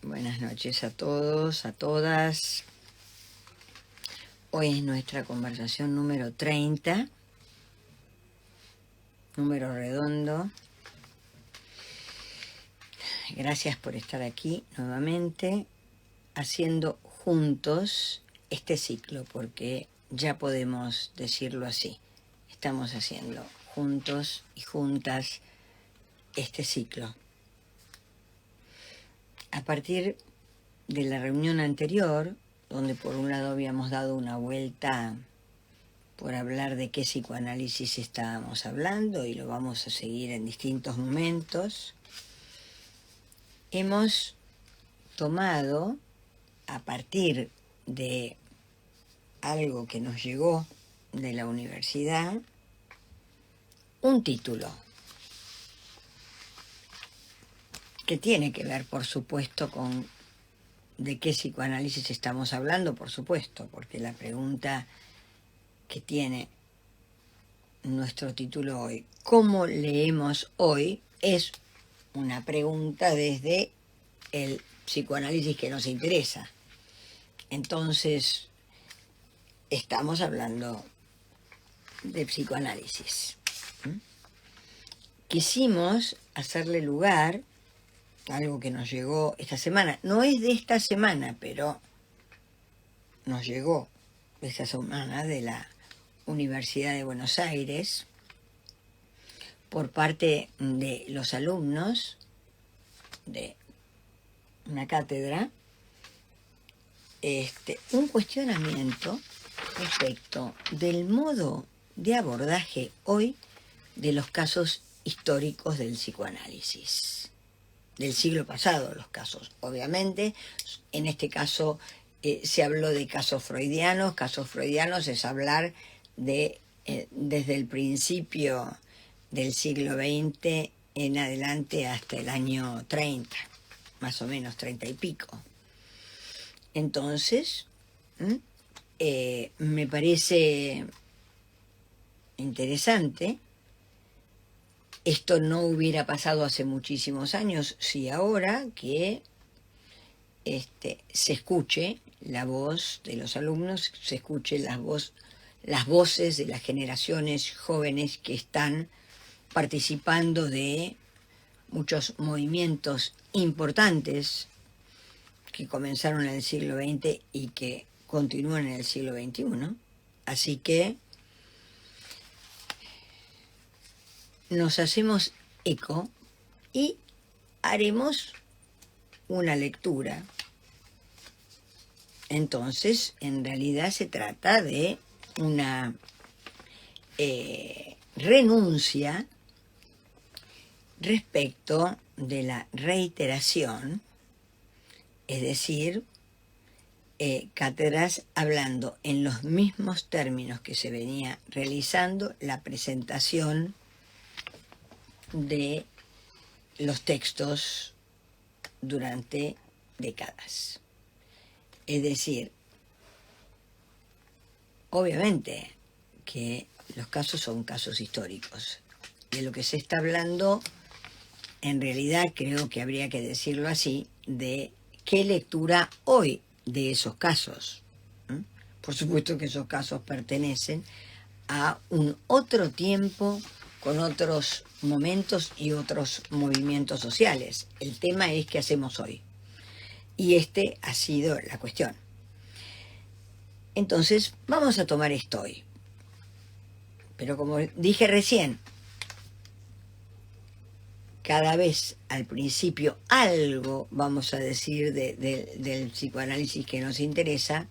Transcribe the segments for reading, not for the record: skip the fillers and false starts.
Buenas noches a todos, a todas. Hoy es nuestra conversación número 30, número redondo. Gracias por estar aquí nuevamente, haciendo juntos este ciclo, porque ya podemos decirlo así. Estamos haciendo juntos y juntas este ciclo. A partir de la reunión anterior, donde por un lado habíamos dado una vuelta por hablar de qué psicoanálisis estábamos hablando, y lo vamos a seguir en distintos momentos, hemos tomado, a partir de algo que nos llegó de la universidad, un título que tiene que ver, por supuesto, con de qué psicoanálisis estamos hablando, por supuesto, porque la pregunta que tiene nuestro título hoy, ¿cómo leemos hoy?, es una pregunta desde el psicoanálisis que nos interesa. Entonces, estamos hablando de psicoanálisis. Quisimos hacerle lugar a algo que nos llegó esta semana. No es de esta semana, pero nos llegó esta semana de la Universidad de Buenos Aires por parte de los alumnos de una cátedra, un cuestionamiento respecto del modo de abordaje hoy de los casos históricos del psicoanálisis, del siglo pasado, los casos. Obviamente, en este caso se habló de casos freudianos. Casos freudianos es hablar de desde el principio del siglo XX en adelante hasta el año 30, más o menos 30 y pico. Entonces, me parece interesante. Esto no hubiera pasado hace muchísimos años si ahora que se escuche la voz de los alumnos, se escuche las voces de las generaciones jóvenes que están participando de muchos movimientos importantes que comenzaron en el siglo XX y que continúan en el siglo XXI. Así que nos hacemos eco y haremos una lectura. Entonces, en realidad se trata de una renuncia respecto de la reiteración, es decir, cátedras hablando en los mismos términos que se venía realizando la presentación de los textos durante décadas. Es decir, obviamente que los casos son casos históricos. De lo que se está hablando, en realidad creo que habría que decirlo así, de qué lectura hoy de esos casos. Por supuesto que esos casos pertenecen a un otro tiempo, con otros momentos y otros movimientos sociales. El tema es qué hacemos hoy. Y ha sido la cuestión. Entonces, vamos a tomar esto hoy. Pero como dije recién, cada vez al principio algo vamos a decir del psicoanálisis que nos interesa.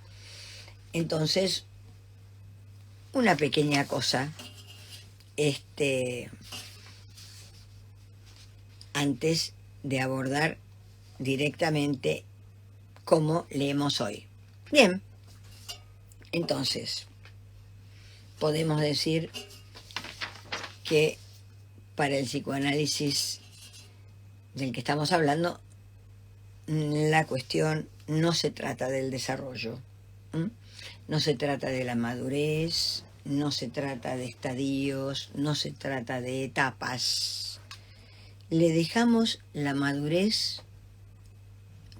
Entonces, una pequeña cosa, antes de abordar directamente cómo leemos hoy. Bien, entonces, podemos decir que para el psicoanálisis del que estamos hablando, la cuestión no se trata del desarrollo, no se trata de la madurez, no se trata de estadios, no se trata de etapas. Le dejamos la madurez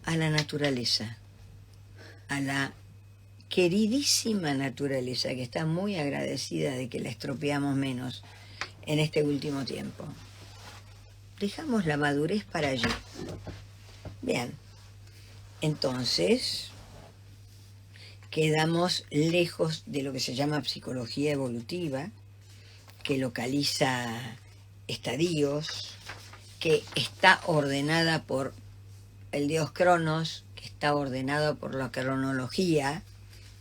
a la naturaleza, a la queridísima naturaleza, que está muy agradecida de que la estropeamos menos en este último tiempo. Dejamos la madurez para allí. Bien, entonces quedamos lejos de lo que se llama psicología evolutiva, que localiza estadios, que está ordenada por el dios Cronos, que está ordenada por la cronología.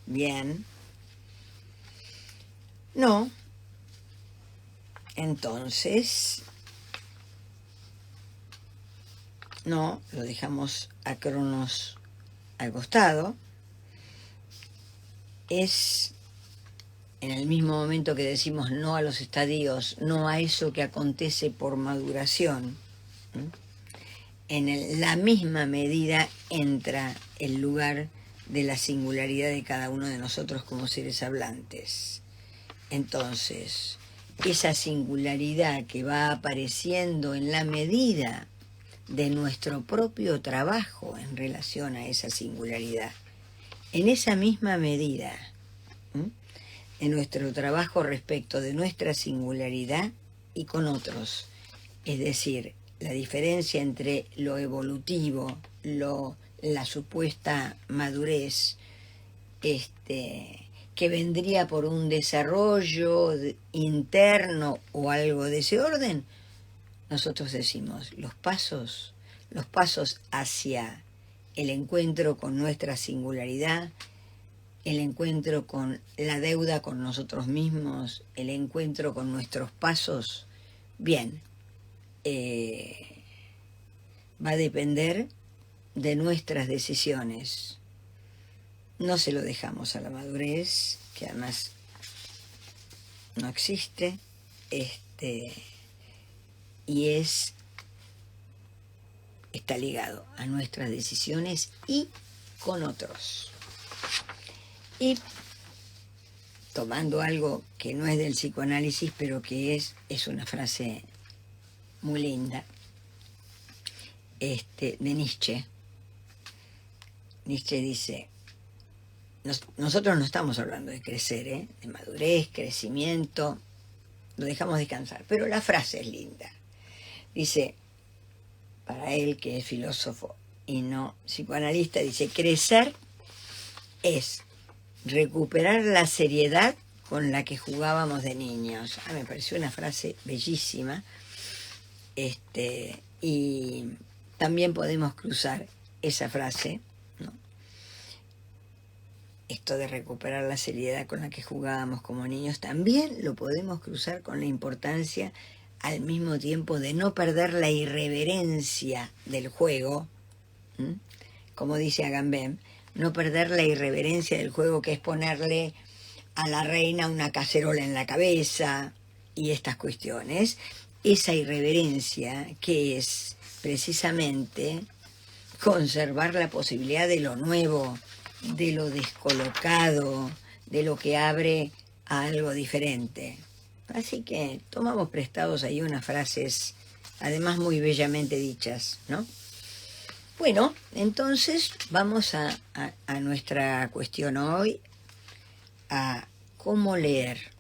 Bien. No. Entonces, no, lo dejamos a Cronos al costado. Es en el mismo momento que decimos no a los estadios, no a eso que acontece por maduración. En la misma medida entra el lugar de la singularidad de cada uno de nosotros como seres hablantes. Entonces, esa singularidad que va apareciendo en la medida de nuestro propio trabajo en relación a esa singularidad, en esa misma medida, en nuestro trabajo respecto de nuestra singularidad y con otros, es decir, la diferencia entre lo evolutivo, la supuesta madurez, que vendría por un desarrollo interno o algo de ese orden, nosotros decimos los pasos hacia el encuentro con nuestra singularidad, el encuentro con la deuda con nosotros mismos, el encuentro con nuestros pasos, bien, va a depender de nuestras decisiones. No se lo dejamos a la madurez, que además no existe, y está ligado a nuestras decisiones y con otros. Y tomando algo que no es del psicoanálisis, pero que es una frase muy linda, de Nietzsche. Nietzsche dice, nosotros no estamos hablando de crecer, de madurez, crecimiento, lo dejamos descansar, pero la frase es linda. Dice, para él que es filósofo y no psicoanalista, dice, crecer es recuperar la seriedad con la que jugábamos de niños. Me pareció una frase bellísima, y también podemos cruzar esa frase, ¿no? Esto de recuperar la seriedad con la que jugábamos como niños, también lo podemos cruzar con la importancia al mismo tiempo de no perder la irreverencia del juego, como dice Agamben, no perder la irreverencia del juego, que es ponerle a la reina una cacerola en la cabeza y estas cuestiones. Esa irreverencia que es precisamente conservar la posibilidad de lo nuevo, de lo descolocado, de lo que abre a algo diferente. Así que tomamos prestados ahí unas frases, además muy bellamente dichas, ¿no? Bueno, entonces vamos a nuestra cuestión hoy, a cómo leer,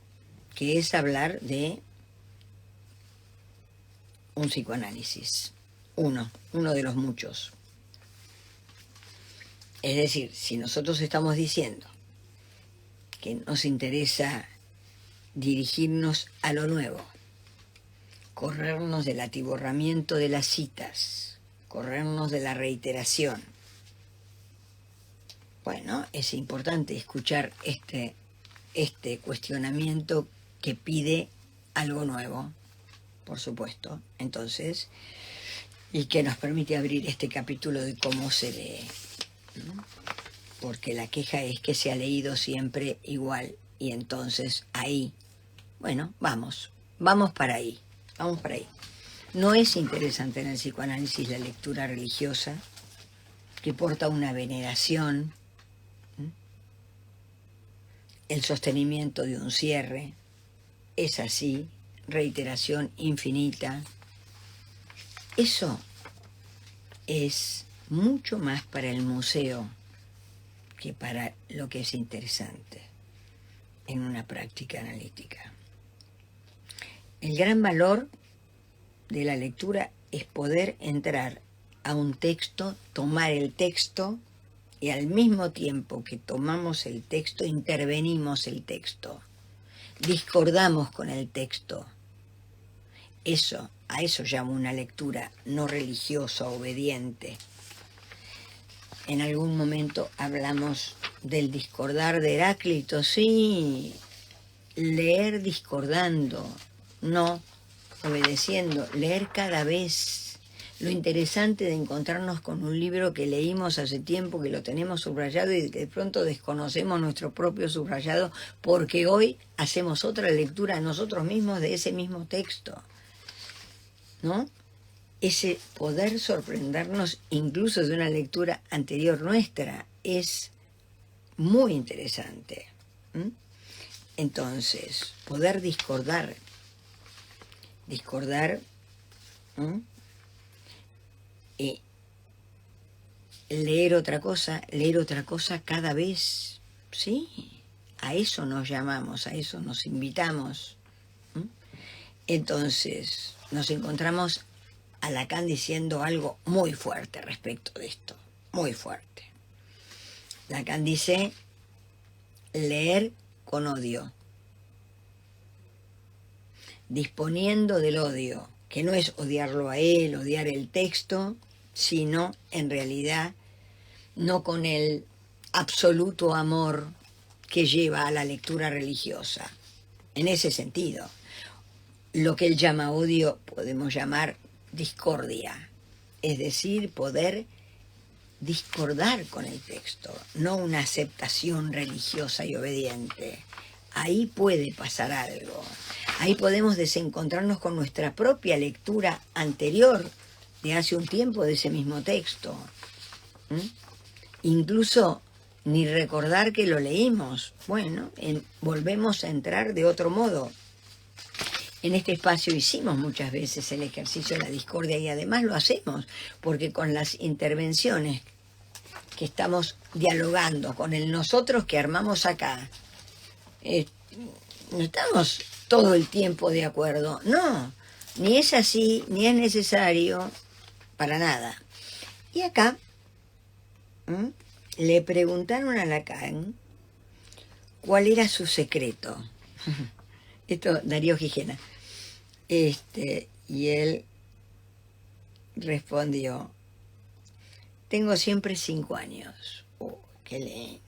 que es hablar de un psicoanálisis, uno de los muchos. Es decir, si nosotros estamos diciendo que nos interesa dirigirnos a lo nuevo, corrernos del atiborramiento de las citas, corrernos de la reiteración, bueno, es importante escuchar este cuestionamiento que pide algo nuevo, por supuesto, entonces, y que nos permite abrir este capítulo de cómo se lee, ¿no? Porque la queja es que se ha leído siempre igual, y entonces ahí, bueno, vamos para ahí. No es interesante en el psicoanálisis la lectura religiosa, que porta una veneración, el sostenimiento de un cierre, es así, reiteración infinita. Eso es mucho más para el museo que para lo que es interesante en una práctica analítica. El gran valor de la lectura es poder entrar a un texto, tomar el texto y al mismo tiempo que tomamos el texto, intervenimos el texto, discordamos con el texto. A eso llamo una lectura no religiosa, obediente. En algún momento hablamos del discordar de Heráclito, sí, leer discordando, no obedeciendo, leer cada vez. Lo interesante de encontrarnos con un libro que leímos hace tiempo, que lo tenemos subrayado y que de pronto desconocemos nuestro propio subrayado porque hoy hacemos otra lectura nosotros mismos de ese mismo texto, ¿no? Ese poder sorprendernos incluso de una lectura anterior nuestra es muy interesante. Entonces, poder discordar, y leer otra cosa cada vez, sí, a eso nos llamamos, a eso nos invitamos. Entonces, nos encontramos a Lacan diciendo algo muy fuerte respecto de esto, muy fuerte. Lacan dice, leer con odio, disponiendo del odio, que no es odiarlo a él, odiar el texto, sino en realidad no con el absoluto amor que lleva a la lectura religiosa. En ese sentido, lo que él llama odio podemos llamar discordia, es decir, poder discordar con el texto, no una aceptación religiosa y obediente. Ahí puede pasar algo, ahí podemos desencontrarnos con nuestra propia lectura anterior de hace un tiempo de ese mismo texto. Incluso ni recordar que lo leímos. Bueno, volvemos a entrar de otro modo. En este espacio hicimos muchas veces el ejercicio de la discordia y además lo hacemos porque con las intervenciones que estamos dialogando, con el nosotros que armamos acá, no estamos todo el tiempo de acuerdo. No, ni es así, ni es necesario, para nada. Y acá le preguntaron a Lacan cuál era su secreto. Esto, Darío Gijena. Y él respondió, tengo siempre 5 años. Qué lindo.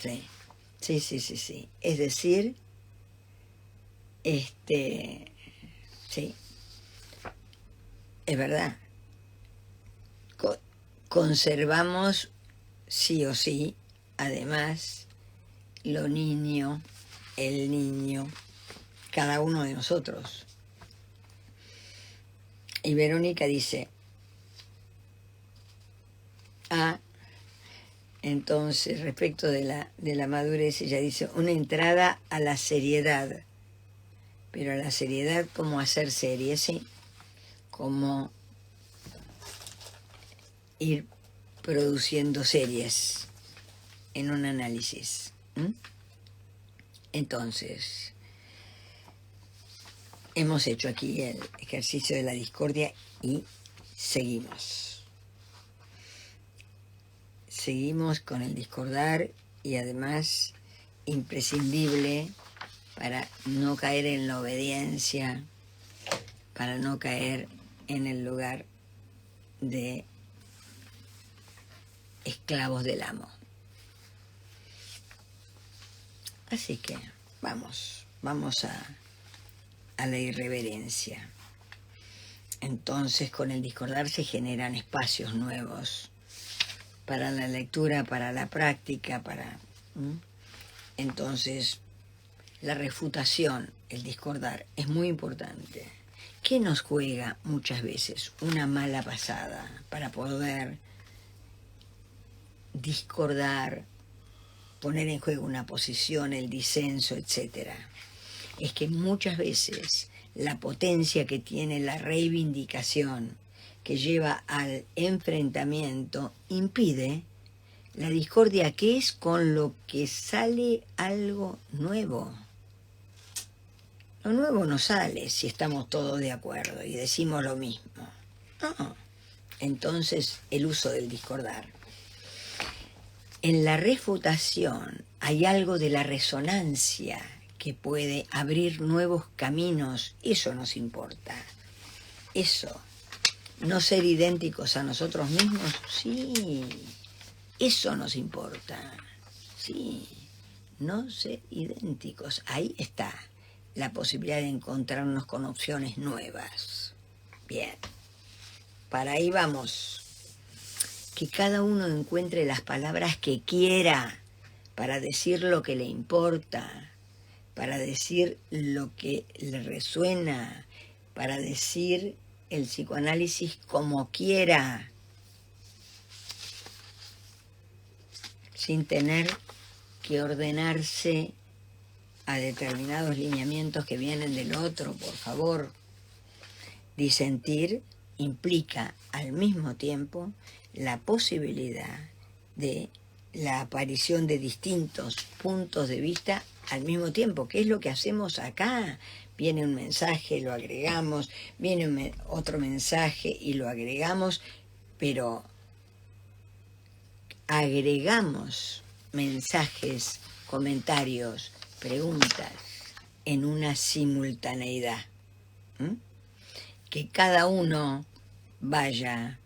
Sí. Es decir, sí, es verdad. Conservamos, sí o sí, además, el niño, cada uno de nosotros. Y Verónica dice, entonces, respecto de la madurez, ella dice, una entrada a la seriedad, pero a la seriedad como hacer series, ¿sí? Como ir produciendo series en un análisis. Entonces, hemos hecho aquí el ejercicio de la discordia y seguimos. Seguimos con el discordar y además imprescindible para no caer en la obediencia, para no caer en el lugar de esclavos del amo. Así que vamos a la irreverencia. Entonces, con el discordar se generan espacios nuevos para la lectura, para la práctica, Entonces, la refutación, el discordar, es muy importante. ¿Qué nos juega muchas veces? Una mala pasada para poder discordar, poner en juego una posición, el disenso, etc. Es que muchas veces la potencia que tiene la reivindicación, que lleva al enfrentamiento impide la discordia, que es con lo que sale algo nuevo. Lo nuevo no sale si estamos todos de acuerdo y decimos lo mismo. No. Entonces, el uso del discordar. En la refutación hay algo de la resonancia que puede abrir nuevos caminos. Eso nos importa. Eso. No ser idénticos a nosotros mismos, sí. Eso nos importa. Sí. No ser idénticos. Ahí está la posibilidad de encontrarnos con opciones nuevas. Bien. Para ahí vamos. Que cada uno encuentre las palabras que quiera para decir lo que le importa, para decir lo que le resuena, para decir el psicoanálisis como quiera, sin tener que ordenarse a determinados lineamientos que vienen del otro, por favor. Disentir implica al mismo tiempo la posibilidad de la aparición de distintos puntos de vista al mismo tiempo, que es lo que hacemos acá. Viene un mensaje, lo agregamos, viene otro mensaje y lo agregamos, pero agregamos mensajes, comentarios, preguntas en una simultaneidad. Que cada uno vaya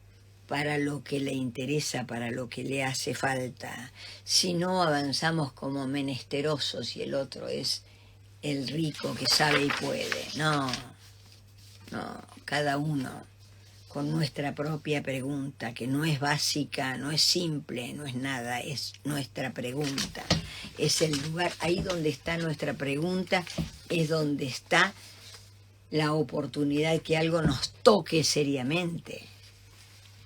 para lo que le interesa, para lo que le hace falta. Si no, avanzamos como menesterosos y el otro es el rico que sabe y puede. No, cada uno con nuestra propia pregunta, que no es básica, no es simple, no es nada, es nuestra pregunta. Es el lugar, ahí donde está nuestra pregunta, es donde está la oportunidad que algo nos toque seriamente,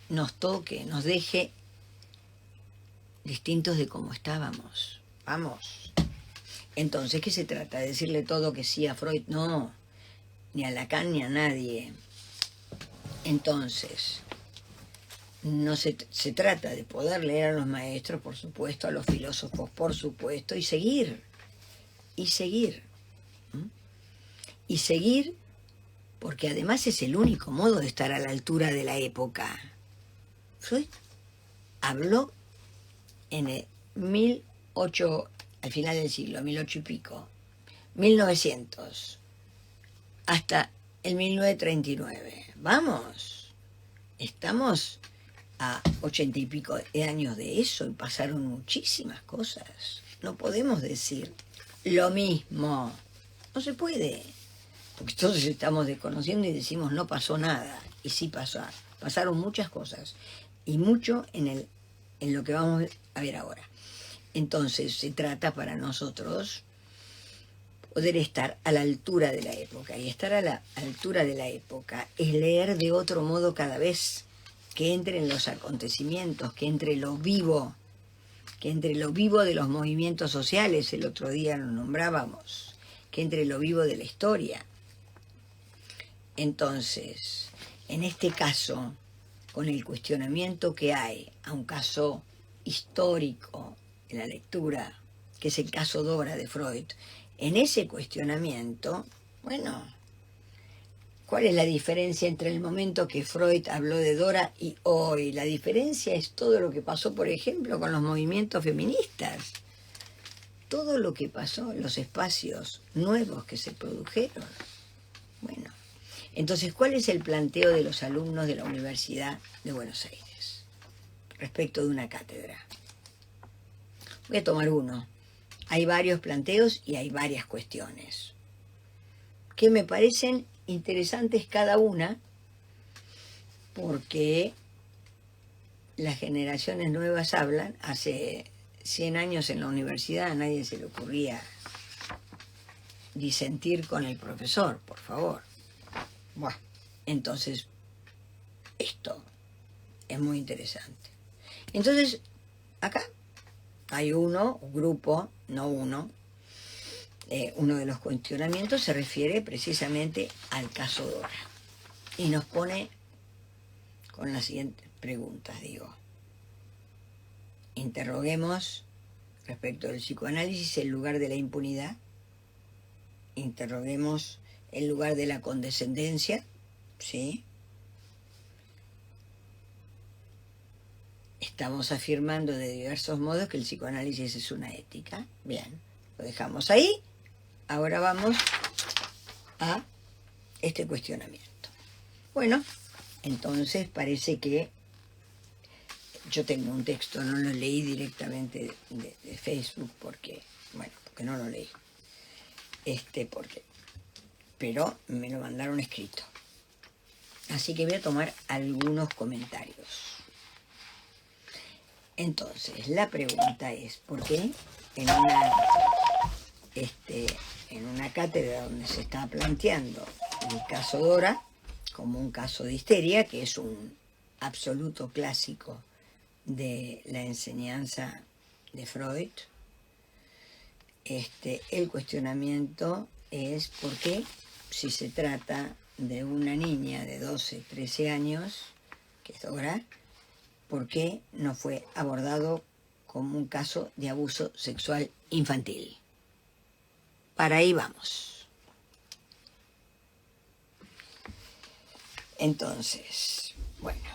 nos toque, nos deje distintos de cómo estábamos. Vamos. Entonces, ¿qué se trata? ¿De decirle todo que sí a Freud? No, ni a Lacan ni a nadie. Entonces, no se trata de poder leer a los maestros, por supuesto, a los filósofos, por supuesto, y seguir, y seguir. Y seguir, porque además es el único modo de estar a la altura de la época. Freud habló en el 1800, al final del siglo, 1800 y pico, 1900, hasta el 1939. Vamos, estamos a 80 y pico de años de eso y pasaron muchísimas cosas. No podemos decir lo mismo, no se puede, porque todos estamos desconociendo y decimos no pasó nada, y sí pasaron muchas cosas, y mucho en lo que vamos a ver ahora. Entonces se trata para nosotros poder estar a la altura de la época, y estar a la altura de la época es leer de otro modo cada vez, que entre en los acontecimientos, que entre lo vivo de los movimientos sociales, el otro día lo nombrábamos, que entre lo vivo de la historia. Entonces, en este caso, con el cuestionamiento que hay a un caso histórico en la lectura, que es el caso Dora de Freud, en ese cuestionamiento, bueno, ¿cuál es la diferencia entre el momento que Freud habló de Dora y hoy? La diferencia es todo lo que pasó, por ejemplo, con los movimientos feministas. Todo lo que pasó, los espacios nuevos que se produjeron. Bueno, entonces, ¿cuál es el planteo de los alumnos de la Universidad de Buenos Aires respecto de una cátedra? Voy a tomar uno. Hay varios planteos y hay varias cuestiones que me parecen interesantes cada una, porque las generaciones nuevas hablan. Hace 100 años en la universidad a nadie se le ocurría disentir con el profesor, por favor. Bueno, entonces, esto es muy interesante. Entonces, acá hay un grupo, no uno, uno de los cuestionamientos se refiere precisamente al caso Dora y nos pone con las siguientes preguntas, digo. Interroguemos respecto del psicoanálisis el lugar de la impunidad. Interroguemos el lugar de la condescendencia, ¿sí? Estamos afirmando de diversos modos que el psicoanálisis es una ética. Bien, lo dejamos ahí. Ahora vamos a este cuestionamiento. Bueno, entonces parece que yo tengo un texto, no lo leí directamente de Facebook porque no lo leí. Pero me lo mandaron escrito. Así que voy a tomar algunos comentarios. Entonces, la pregunta es, ¿por qué en una cátedra donde se está planteando el caso Dora como un caso de histeria, que es un absoluto clásico de la enseñanza de Freud, el cuestionamiento es por qué, si se trata de una niña de 12, 13 años, que es Dora, ¿por qué no fue abordado como un caso de abuso sexual infantil? Para ahí vamos. Entonces, bueno,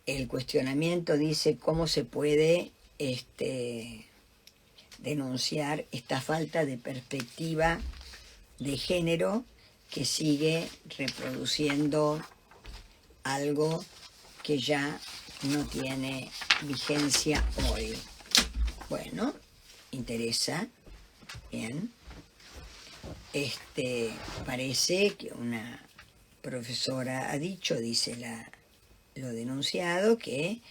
el cuestionamiento dice cómo se puede denunciar esta falta de perspectiva de género que sigue reproduciendo algo que ya no tiene vigencia hoy. Bueno, interesa, bien. Parece que una profesora ha dicho, dice lo denunciado, que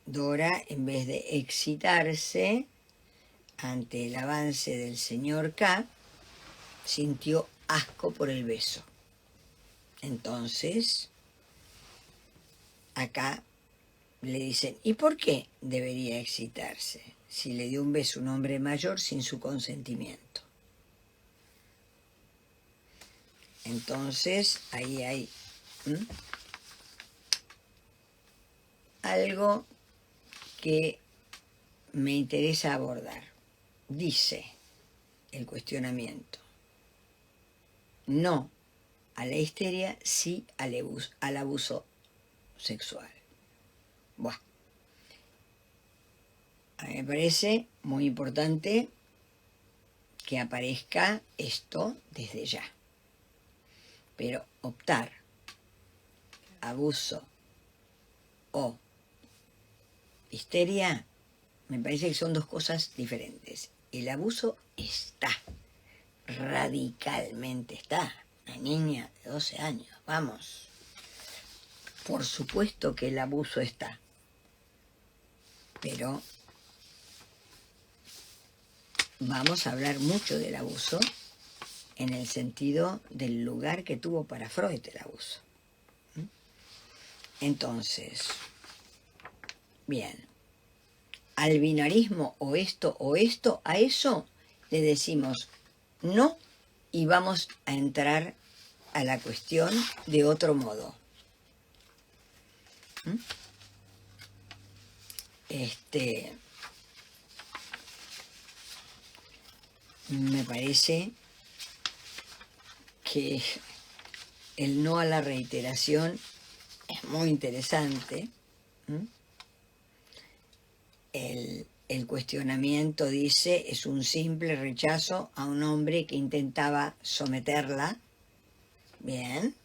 Dora, en vez de excitarse ante el avance del señor K, sintió asco por el beso. Entonces, acá le dicen, ¿y por qué debería excitarse si le dio un beso a un hombre mayor sin su consentimiento? Entonces, ahí hay algo que me interesa abordar. Dice el cuestionamiento, no a la histeria, sí al abuso sexual. Buah. A mí me parece muy importante que aparezca esto desde ya. Pero optar abuso o histeria, me parece que son dos cosas diferentes. El abuso está, radicalmente está. Una niña de 12 años, vamos. Por supuesto que el abuso está. Pero vamos a hablar mucho del abuso en el sentido del lugar que tuvo para Freud el abuso. Entonces, bien, al binarismo o esto, a eso le decimos no y vamos a entrar a la cuestión de otro modo. Me parece que el no a la reiteración es muy interesante. El cuestionamiento dice, es un simple rechazo a un hombre que intentaba someterla. Bien.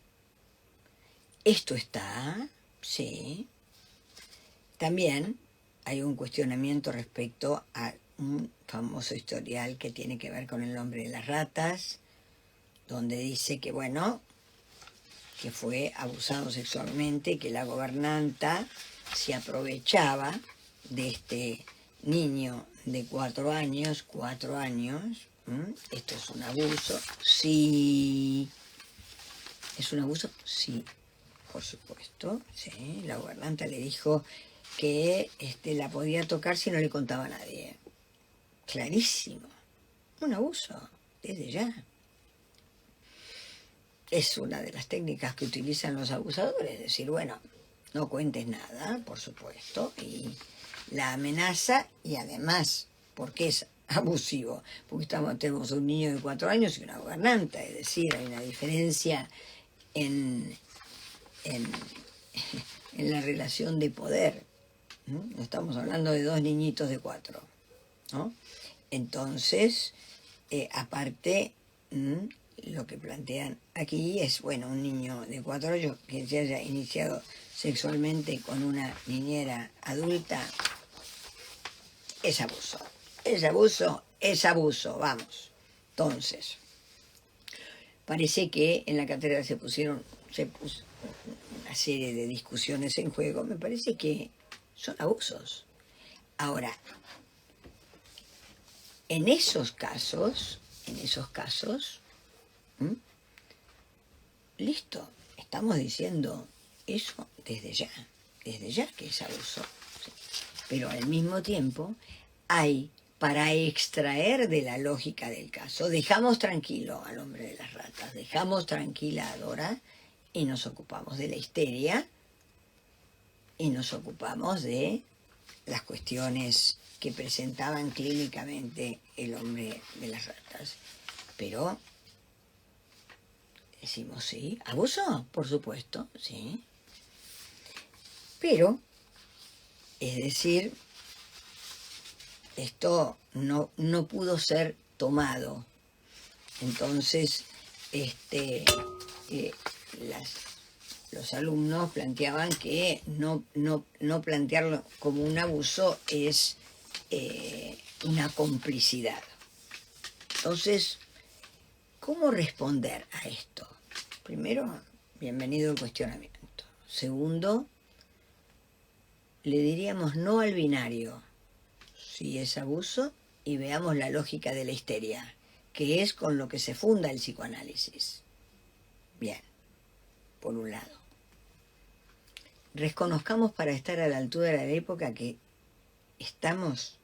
Esto está, sí. También hay un cuestionamiento respecto a un famoso historial que tiene que ver con el nombre de las ratas, donde dice que, bueno, que fue abusado sexualmente, que la gobernanta se aprovechaba de este niño de 4 años, esto es un abuso, sí, es un abuso, sí, por supuesto, sí, la gobernanta le dijo que la podía tocar si no le contaba a nadie, clarísimo, un abuso, desde ya. es una de las técnicas que utilizan los abusadores, decir, bueno, no cuentes nada, por supuesto, y la amenaza, y además, porque es abusivo, porque tenemos un niño de 4 años y una gobernanta, es decir, hay una diferencia en la relación de poder. No estamos hablando de 2 niñitos de 4, ¿no? Entonces, aparte, lo que plantean aquí es, bueno, un niño de 4 años que se haya iniciado sexualmente con una niñera adulta, es abuso. Es abuso, es abuso, vamos. Entonces, parece que en la cátedra se puso una serie de discusiones en juego. Me parece que son abusos. Ahora, en esos casos, listo, estamos diciendo eso desde ya que es abuso. ¿Sí? Pero al mismo tiempo hay, para extraer de la lógica del caso, dejamos tranquilo al hombre de las ratas, dejamos tranquila a Dora y nos ocupamos de la histeria y nos ocupamos de las cuestiones que presentaban clínicamente el hombre de las ratas. Pero decimos, sí, abuso, por supuesto, sí. Pero, es decir, esto no pudo ser tomado. Entonces, los alumnos planteaban que no plantearlo como un abuso es una complicidad. Entonces, ¿cómo responder a esto? Primero, bienvenido el cuestionamiento. Segundo, le diríamos no al binario, si es abuso, y veamos la lógica de la histeria, que es con lo que se funda el psicoanálisis. Bien, por un lado. Reconozcamos para estar a la altura de la época que estamos,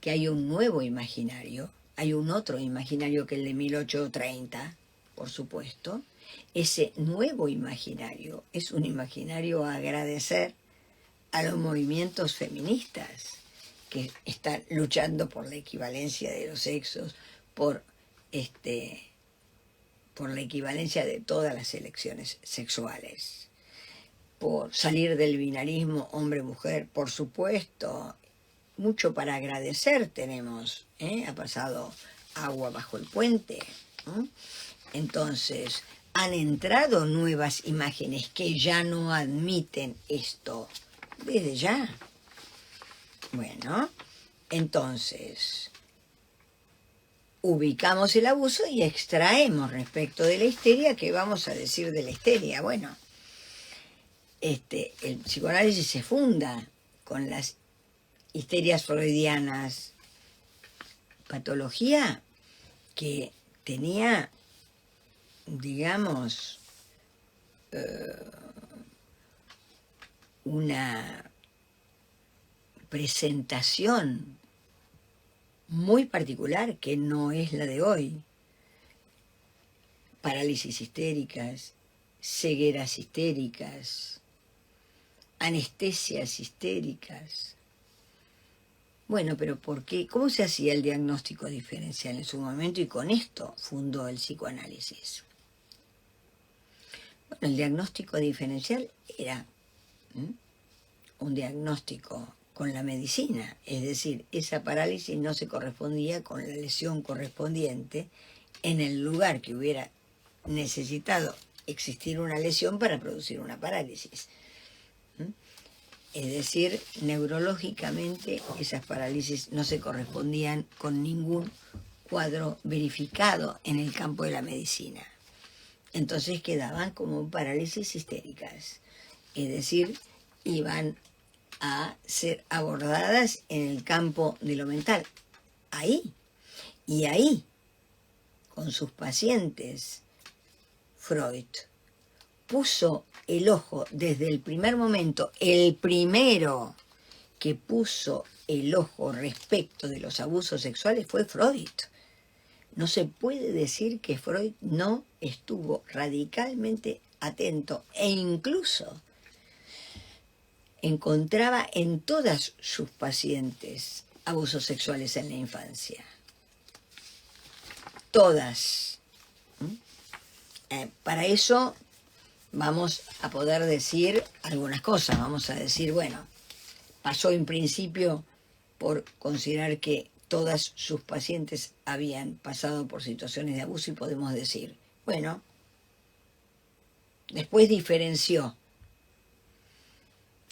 que hay un nuevo imaginario, hay un otro imaginario que el de 1830, por supuesto. Ese nuevo imaginario es un imaginario a agradecer a los movimientos feministas que están luchando por la equivalencia de los sexos, por la equivalencia de todas las elecciones sexuales, por salir del binarismo hombre-mujer, por supuesto. Mucho para agradecer tenemos, ha pasado agua bajo el puente, ¿no? Entonces, han entrado nuevas imágenes que ya no admiten esto, desde ya. Bueno, entonces, ubicamos el abuso y extraemos respecto de la histeria. ¿Qué vamos a decir de la histeria? Bueno, el psicoanálisis se funda con las histerias freudianas, patología que tenía, digamos, una presentación muy particular que no es la de hoy. Parálisis histéricas, cegueras histéricas, anestesias histéricas. Bueno, pero ¿por qué? ¿Cómo se hacía el diagnóstico diferencial en su momento? Y con esto fundó el psicoanálisis. Bueno, el diagnóstico diferencial era un diagnóstico con la medicina, es decir, esa parálisis no se correspondía con la lesión correspondiente en el lugar que hubiera necesitado existir una lesión para producir una parálisis. Es decir, neurológicamente esas parálisis no se correspondían con ningún cuadro verificado en el campo de la medicina. Entonces quedaban como parálisis histéricas, es decir, iban a ser abordadas en el campo de lo mental. Ahí, con sus pacientes, Freud puso el ojo desde el primer momento, el primero que puso el ojo respecto de los abusos sexuales fue Freud. No se puede decir que Freud no estuvo radicalmente atento e incluso encontraba en todas sus pacientes abusos sexuales en la infancia. Todas. Para eso vamos a poder decir algunas cosas. Vamos a decir, bueno, pasó en principio por considerar que todas sus pacientes habían pasado por situaciones de abuso y podemos decir, bueno, después diferenció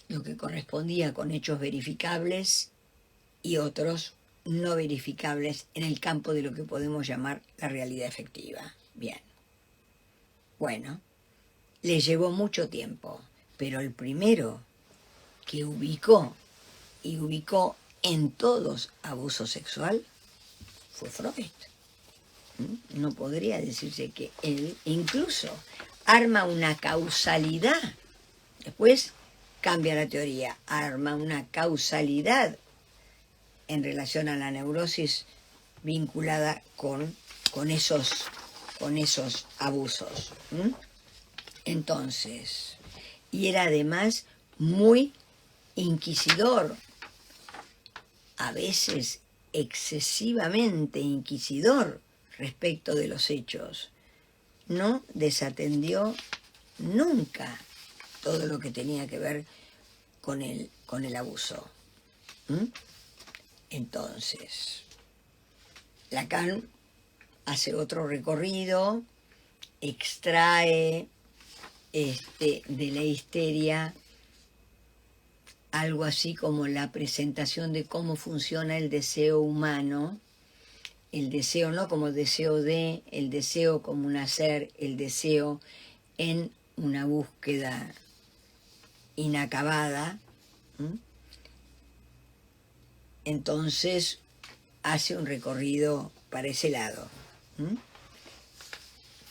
lo que correspondía con hechos verificables y otros no verificables en el campo de lo que podemos llamar la realidad efectiva. Bien. Bueno, le llevó mucho tiempo, pero el primero que ubicó en todos abuso sexual fue Freud. No podría decirse que él incluso arma una causalidad. Después cambia la teoría, arma una causalidad en relación a la neurosis vinculada con esos abusos. Entonces, y era además muy inquisidor, a veces excesivamente inquisidor respecto de los hechos. No desatendió nunca todo lo que tenía que ver con el abuso. Entonces, Lacan hace otro recorrido, extrae de la histeria algo así como la presentación de cómo funciona el deseo humano, el deseo no como deseo de, el deseo como un hacer, el deseo en una búsqueda inacabada. Entonces hace un recorrido para ese lado,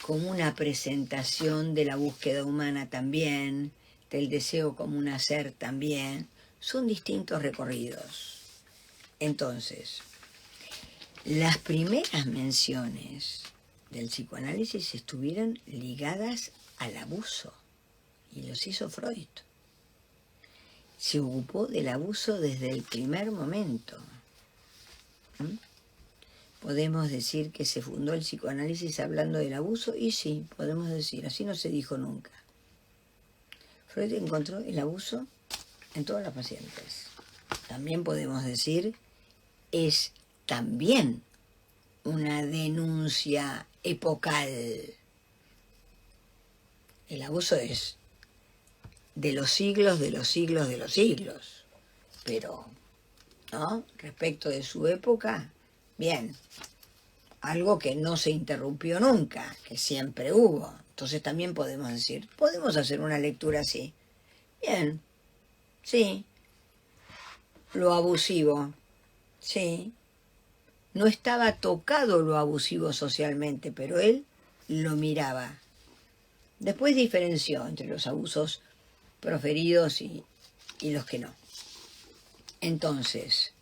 como una presentación de la búsqueda humana también, del deseo como un hacer también. Son distintos recorridos. Entonces, las primeras menciones del psicoanálisis estuvieron ligadas al abuso y los hizo Freud. Se ocupó del abuso desde el primer momento. Podemos decir que se fundó el psicoanálisis hablando del abuso, y sí, podemos decir, así no se dijo nunca. Freud encontró el abuso en todas las pacientes. También podemos decir, es también una denuncia epocal. El abuso es de los siglos, de los siglos, de los siglos. Pero, ¿no? Respecto de su época, bien, algo que no se interrumpió nunca, que siempre hubo. Entonces también podemos decir, podemos hacer una lectura así. Bien, sí. Lo abusivo, sí. No estaba tocado lo abusivo socialmente, pero él lo miraba. Después diferenció entre los abusos proferidos y los que no. Entonces,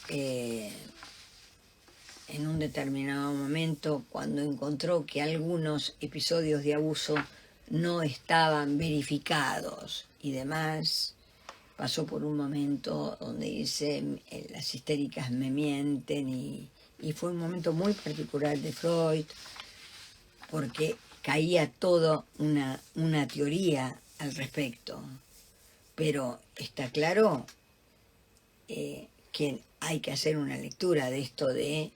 en un determinado momento, cuando encontró que algunos episodios de abuso no estaban verificados y demás, pasó por un momento donde dice, las histéricas me mienten, y fue un momento muy particular de Freud, porque caía toda una teoría al respecto. Pero está claro que hay que hacer una lectura de esto de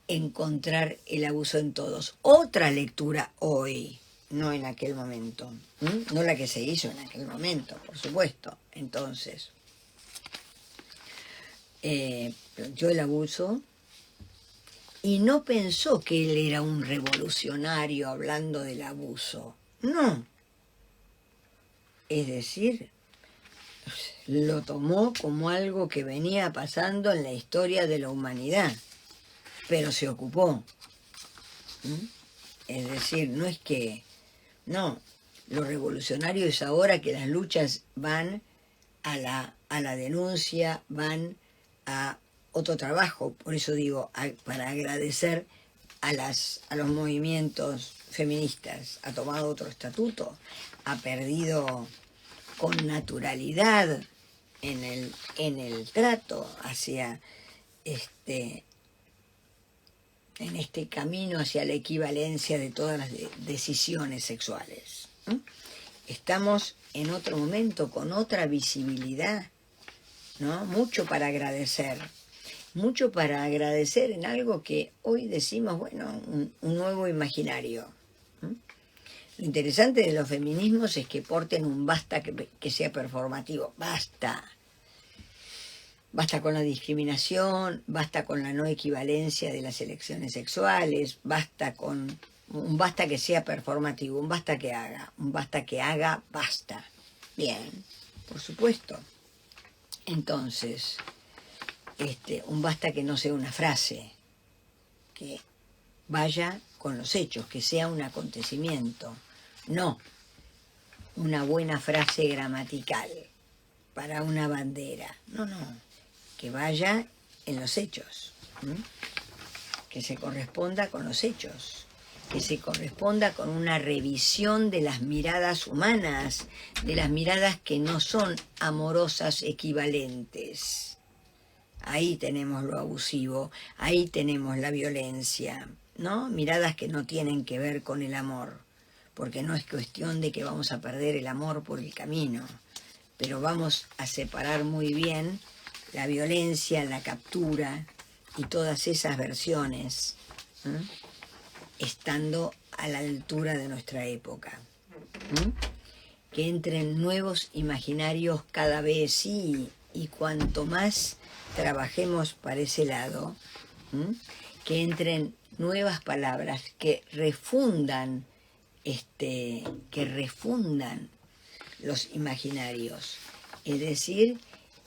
encontrar el abuso en todos. Otra lectura hoy, no en aquel momento, no la que se hizo en aquel momento, por supuesto. Entonces, planteó el abuso y no pensó que él era un revolucionario hablando del abuso. No. Es decir, lo tomó como algo que venía pasando en la historia de la humanidad, pero se ocupó. Es decir, no es que... No, lo revolucionario es ahora que las luchas van a la denuncia, van a otro trabajo, por eso digo, para agradecer a los movimientos feministas, ha tomado otro estatuto, ha perdido con naturalidad en el trato hacia en este camino hacia la equivalencia de todas las decisiones sexuales. Estamos en otro momento, con otra visibilidad, ¿no? Mucho para agradecer en algo que hoy decimos, bueno, un nuevo imaginario. Lo interesante de los feminismos es que porten un basta que sea performativo. Basta con la discriminación, basta con la no equivalencia de las elecciones sexuales, basta con un basta que sea performativo, un basta que haga, basta. Bien, por supuesto. Entonces, un basta que no sea una frase, que vaya con los hechos, que sea un acontecimiento, no una buena frase gramatical para una bandera, no, que vaya en los hechos, que se corresponda con los hechos, que se corresponda con una revisión de las miradas humanas, de las miradas que no son amorosas equivalentes. Ahí tenemos lo abusivo, ahí tenemos la violencia, ¿no? Miradas que no tienen que ver con el amor, porque no es cuestión de que vamos a perder el amor por el camino, pero vamos a separar muy bien la violencia, la captura y todas esas versiones, estando a la altura de nuestra época. Que entren nuevos imaginarios cada vez, y cuanto más trabajemos para ese lado, que entren nuevas palabras que refundan los imaginarios. Es decir,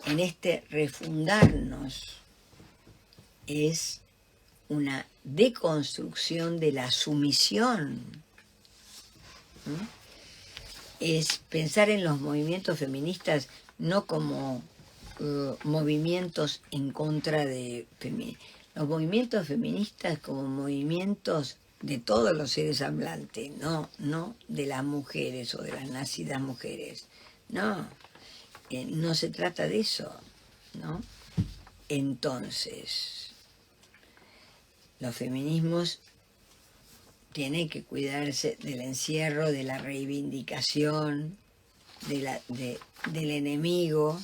en este refundarnos es una deconstrucción de la sumisión. Es pensar en los movimientos feministas no como movimientos en contra de los movimientos feministas como movimientos de todos los seres hablantes, no de las mujeres o de las nacidas mujeres. No se trata de eso, ¿no? Entonces, los feminismos tienen que cuidarse del encierro, de la reivindicación, del enemigo,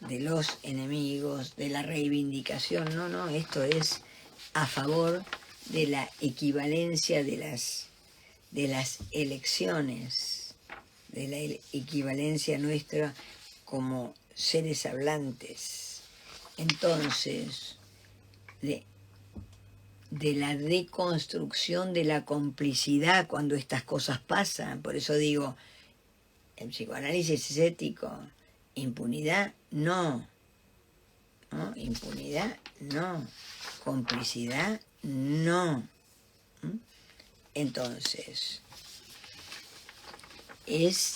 de los enemigos, de la reivindicación. No, esto es a favor de la equivalencia de las elecciones, de la equivalencia nuestra como seres hablantes. Entonces, de la deconstrucción de la complicidad cuando estas cosas pasan. Por eso digo, el psicoanálisis es ético, impunidad no, impunidad no, complicidad no. Entonces, es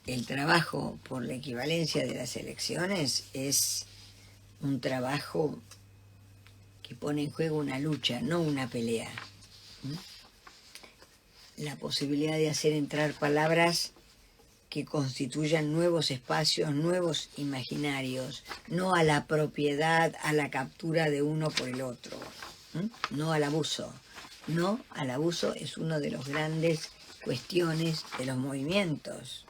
el trabajo por la equivalencia de las elecciones, es un trabajo que pone en juego una lucha, no una pelea. La posibilidad de hacer entrar palabras que constituyan nuevos espacios, nuevos imaginarios, no a la propiedad, a la captura de uno por el otro, no al abuso. No al abuso es una de las grandes cuestiones de los movimientos.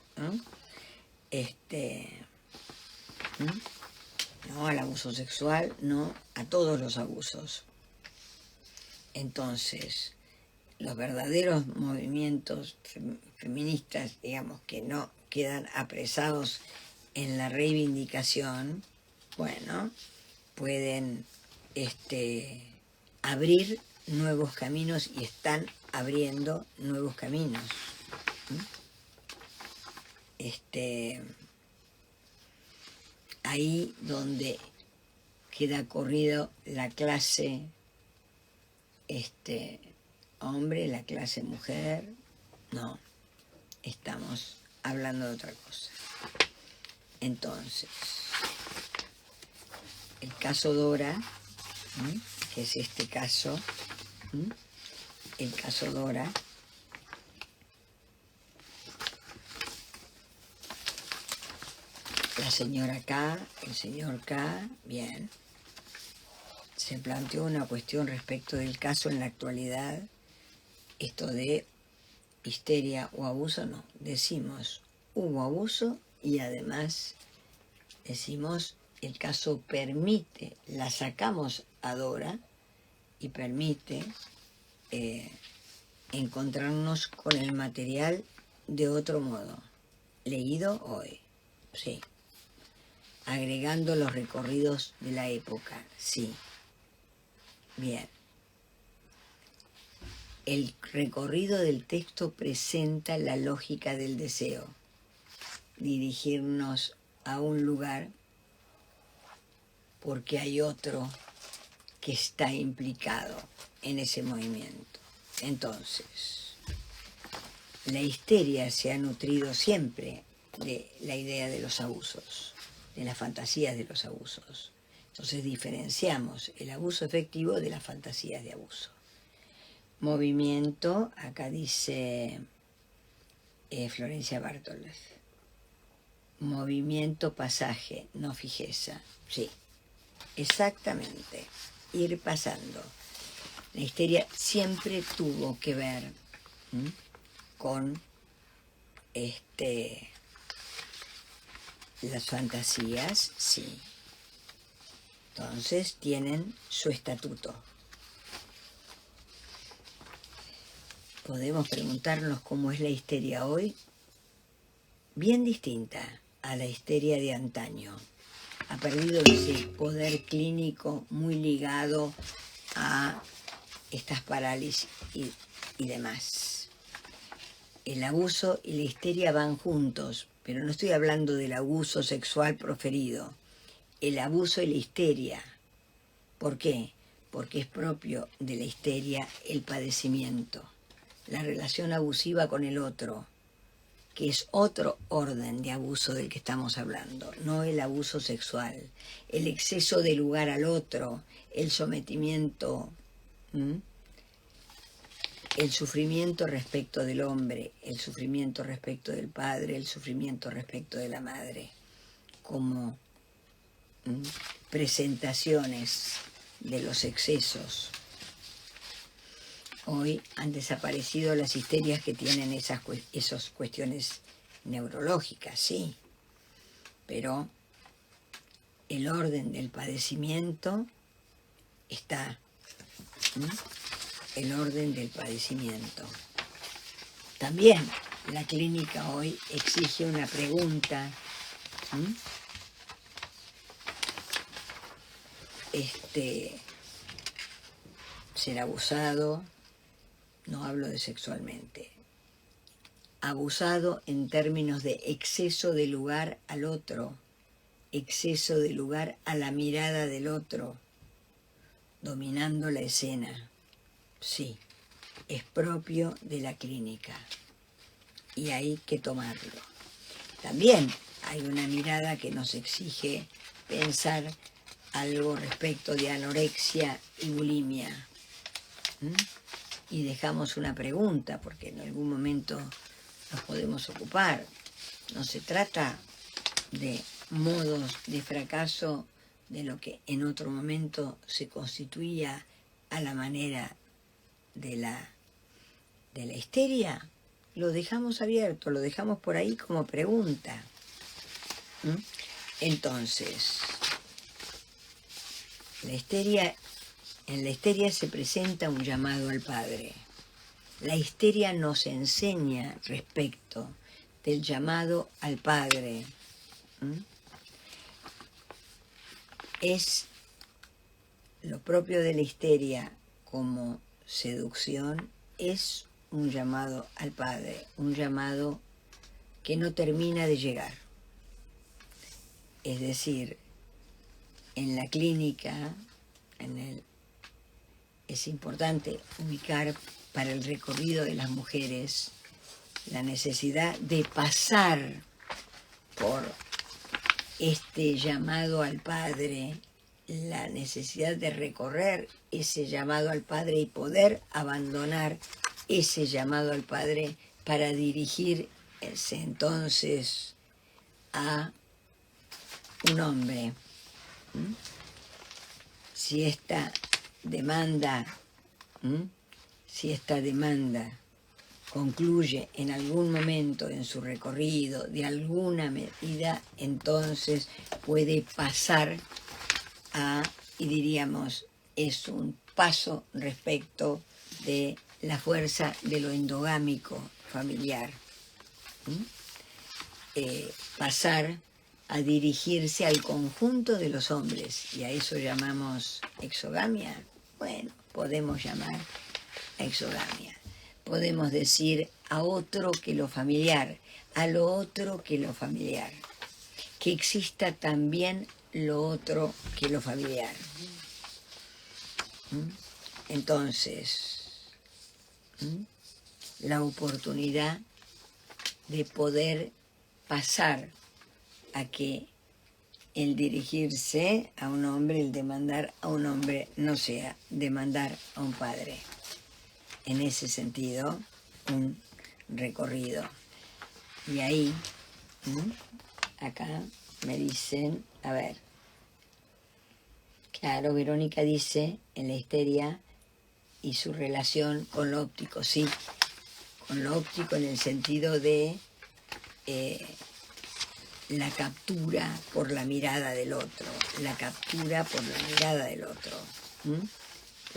No al abuso sexual, no a todos los abusos. Entonces, los verdaderos movimientos feministas, digamos, que no quedan apresados en la reivindicación, bueno, pueden abrir nuevos caminos y están abriendo nuevos caminos. Ahí donde queda corrido la clase hombre, la clase mujer, no, estamos hablando de otra cosa. Entonces, el caso Dora, que es este caso, el caso Dora, la señora K, el señor K, bien. Se planteó una cuestión respecto del caso en la actualidad, esto de histeria o abuso, no. Decimos, hubo abuso y además decimos, el caso permite, la sacamos a Dora y permite encontrarnos con el material de otro modo, leído hoy, sí. Agregando los recorridos de la época, sí. Bien. El recorrido del texto presenta la lógica del deseo, dirigirnos a un lugar porque hay otro que está implicado en ese movimiento. Entonces, la histeria se ha nutrido siempre de la idea de los abusos, de las fantasías de los abusos. Entonces diferenciamos el abuso efectivo de las fantasías de abuso. Movimiento, acá dice Florencia Bartolés. Movimiento, pasaje, no fijeza. Sí, exactamente. Ir pasando. La histeria siempre tuvo que ver con las fantasías, sí. Entonces tienen su estatuto. Podemos preguntarnos cómo es la histeria hoy, bien distinta a la histeria de antaño. Ha perdido ese poder clínico muy ligado a estas parálisis y demás. El abuso y la histeria van juntos, pero no estoy hablando del abuso sexual proferido. El abuso y la histeria. ¿Por qué? Porque es propio de la histeria el padecimiento, la relación abusiva con el otro, que es otro orden de abuso del que estamos hablando, no el abuso sexual, el exceso de lugar al otro, el sometimiento, el sufrimiento respecto del hombre, el sufrimiento respecto del padre, el sufrimiento respecto de la madre, como presentaciones de los excesos. Hoy han desaparecido las histerias que tienen esas cuestiones neurológicas, sí, pero el orden del padecimiento está, el orden del padecimiento. También la clínica hoy exige una pregunta, ser abusado, no hablo de sexualmente, abusado en términos de exceso de lugar al otro, exceso de lugar a la mirada del otro, dominando la escena. Sí, es propio de la clínica y hay que tomarlo. También hay una mirada que nos exige pensar algo respecto de anorexia y bulimia. Y dejamos una pregunta, porque en algún momento nos podemos ocupar. No se trata de modos de fracaso de lo que en otro momento se constituía a la manera de la histeria. Lo dejamos abierto, lo dejamos por ahí como pregunta. Entonces, en la histeria se presenta un llamado al Padre. La histeria nos enseña respecto del llamado al Padre. Es lo propio de la histeria como seducción, es un llamado al Padre, un llamado que no termina de llegar. Es decir, en la clínica, es importante ubicar para el recorrido de las mujeres la necesidad de pasar por este llamado al Padre, la necesidad de recorrer ese llamado al Padre y poder abandonar ese llamado al Padre para dirigirse entonces a un hombre. Si esta demanda, concluye en algún momento en su recorrido, de alguna medida, entonces puede pasar a, y diríamos, es un paso respecto de la fuerza de lo endogámico familiar. Pasar a dirigirse al conjunto de los hombres, y a eso llamamos exogamia. Bueno, podemos llamar a exogamia. Podemos decir a otro que lo familiar, a lo otro que lo familiar. Que exista también lo otro que lo familiar. Entonces, la oportunidad de poder pasar a que el dirigirse a un hombre, el demandar a un hombre, no sea demandar a un padre. En ese sentido, un recorrido. Y ahí, acá me dicen, a ver, claro, Verónica dice en la histeria y su relación con lo óptico, sí, con lo óptico en el sentido de la captura por la mirada del otro, la captura por la mirada del otro,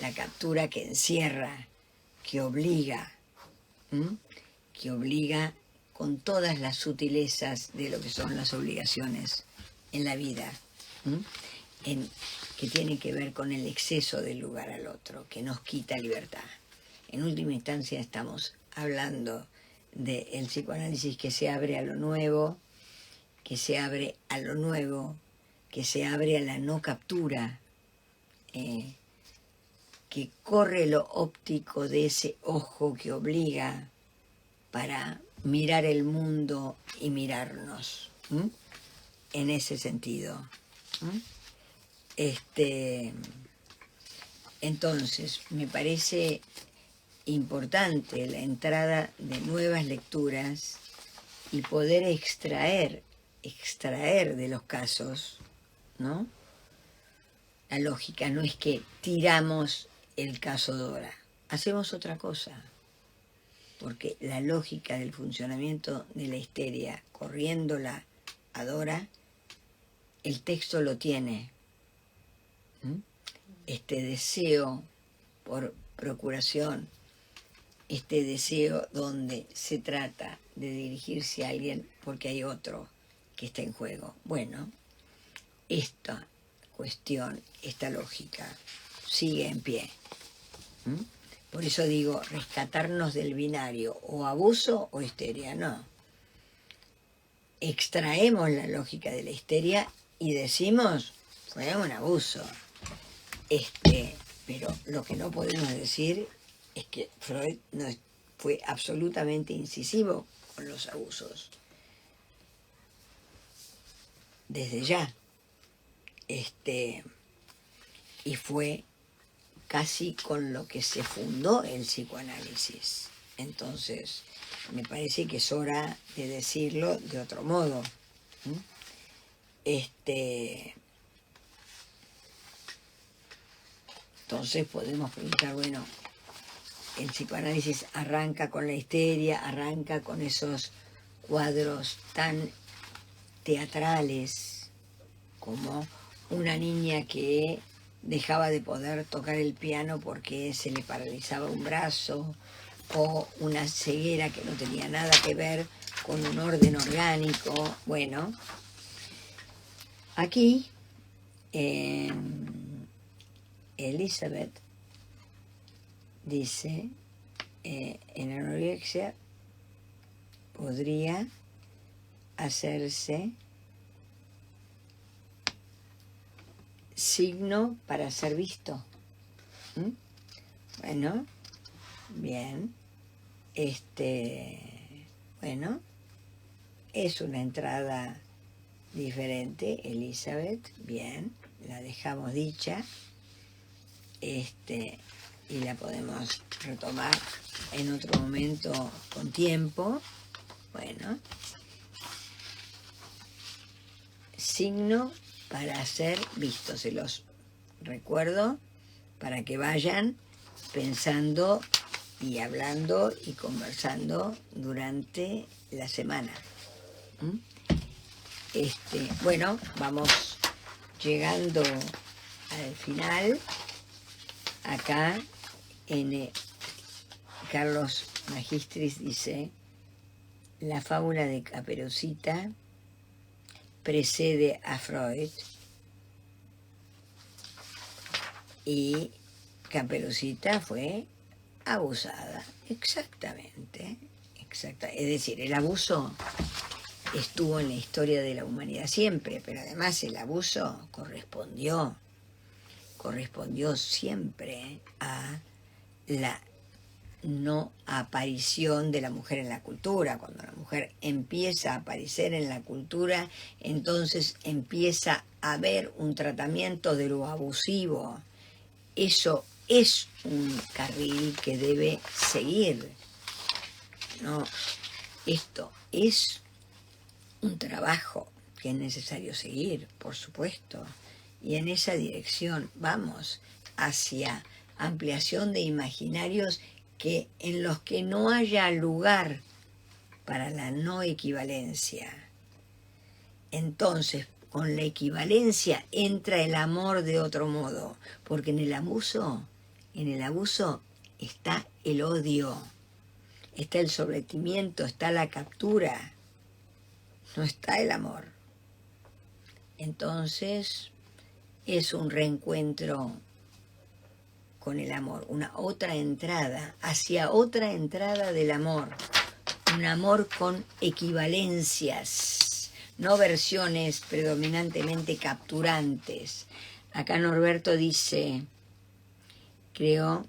la captura que encierra, que obliga con todas las sutilezas de lo que son las obligaciones en la vida, que tienen que ver con el exceso del lugar al otro, que nos quita libertad. En última instancia estamos hablando del psicoanálisis que se abre a lo nuevo, que se abre a lo nuevo, que se abre a la no captura, que corre lo óptico de ese ojo que obliga para mirar el mundo y mirarnos, en ese sentido. Entonces, me parece importante la entrada de nuevas lecturas y poder extraer de los casos, ¿no? La lógica no es que tiramos el caso Dora, hacemos otra cosa, porque la lógica del funcionamiento de la histeria, corriéndola a Dora, el texto lo tiene. Este deseo por procuración, este deseo donde se trata de dirigirse a alguien porque hay otro que está en juego. Bueno, esta cuestión, esta lógica, sigue en pie. Por eso digo, rescatarnos del binario, o abuso o histeria, no. Extraemos la lógica de la histeria y decimos, fue un abuso. Pero lo que no podemos decir es que Freud no fue absolutamente incisivo con los abusos. Desde ya. Y fue casi con lo que se fundó el psicoanálisis. Entonces, me parece que es hora de decirlo de otro modo. Entonces podemos preguntar, bueno, el psicoanálisis arranca con la histeria, arranca con esos cuadros tan teatrales como una niña que dejaba de poder tocar el piano porque se le paralizaba un brazo, o una ceguera que no tenía nada que ver con un orden orgánico. Bueno, aquí Elizabeth dice, en anorexia podría hacerse signo para ser visto. Bueno, bien. Bueno, es una entrada diferente, Elizabeth, bien, la dejamos dicha, y la podemos retomar en otro momento con tiempo. Bueno, signo para ser visto, se los recuerdo para que vayan pensando y hablando y conversando durante la semana. Bueno, vamos llegando al final. Acá Carlos Magistris dice: la fábula de Caperucita precede a Freud y Caperucita fue abusada. Exactamente. Es decir, el abuso estuvo en la historia de la humanidad siempre, pero además el abuso correspondió siempre a la no aparición de la mujer en la cultura. Cuando la mujer empieza a aparecer en la cultura, entonces empieza a haber un tratamiento de lo abusivo. Eso es un carril que debe seguir. No, esto es un trabajo que es necesario seguir, por supuesto. Y en esa dirección vamos, hacia ampliación de imaginarios en los que no haya lugar para la no equivalencia. Entonces, con la equivalencia entra el amor de otro modo, porque en el abuso está el odio, está el sometimiento, está la captura, no está el amor. Entonces, es un reencuentro con el amor, una otra entrada, hacia otra entrada del amor, un amor con equivalencias, no versiones predominantemente capturantes. Acá Norberto dice: creo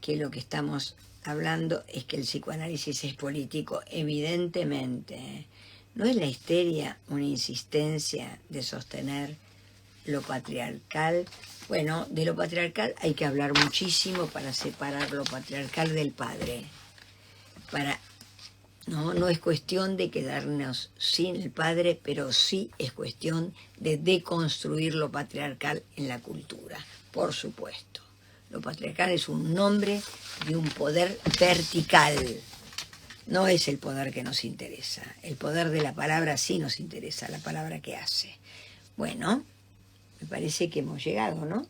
que lo que estamos hablando es que el psicoanálisis es político. Evidentemente, ¿no es la histeria una insistencia de sostener lo patriarcal? Bueno, de lo patriarcal hay que hablar muchísimo para separar lo patriarcal del padre. No es cuestión de quedarnos sin el padre, pero sí es cuestión de deconstruir lo patriarcal en la cultura, por supuesto. Lo patriarcal es un nombre de un poder vertical. No es el poder que nos interesa. El poder de la palabra sí nos interesa, la palabra que hace. Bueno, me parece que hemos llegado, ¿no?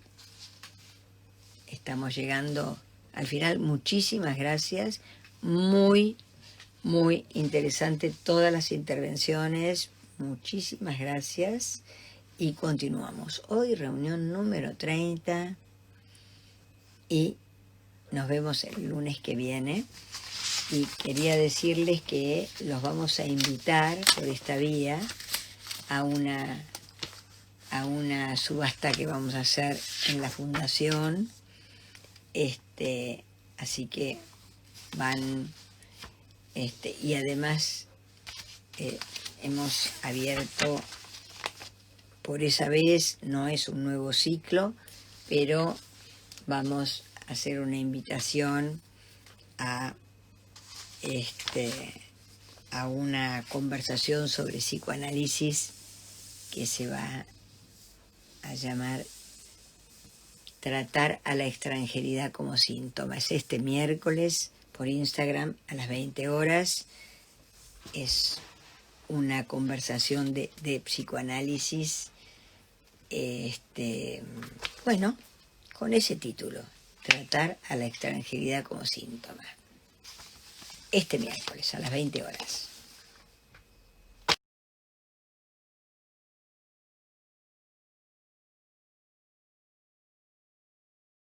Estamos llegando al final. Muchísimas gracias. Muy interesante todas las intervenciones. Muchísimas gracias. Y continuamos. Hoy reunión número 30. Y nos vemos el lunes que viene. Y quería decirles que los vamos a invitar por esta vía a una subasta que vamos a hacer en la fundación. Así que van, y además hemos abierto por esa vez, no es un nuevo ciclo, pero vamos a hacer una invitación a una conversación sobre psicoanálisis que se va a llamar Tratar a la extranjeridad como síntoma. Es este miércoles por Instagram a las 20 horas. Es una conversación de psicoanálisis, bueno, con ese título, Tratar a la extranjeridad como síntoma. Este miércoles a las 20 horas.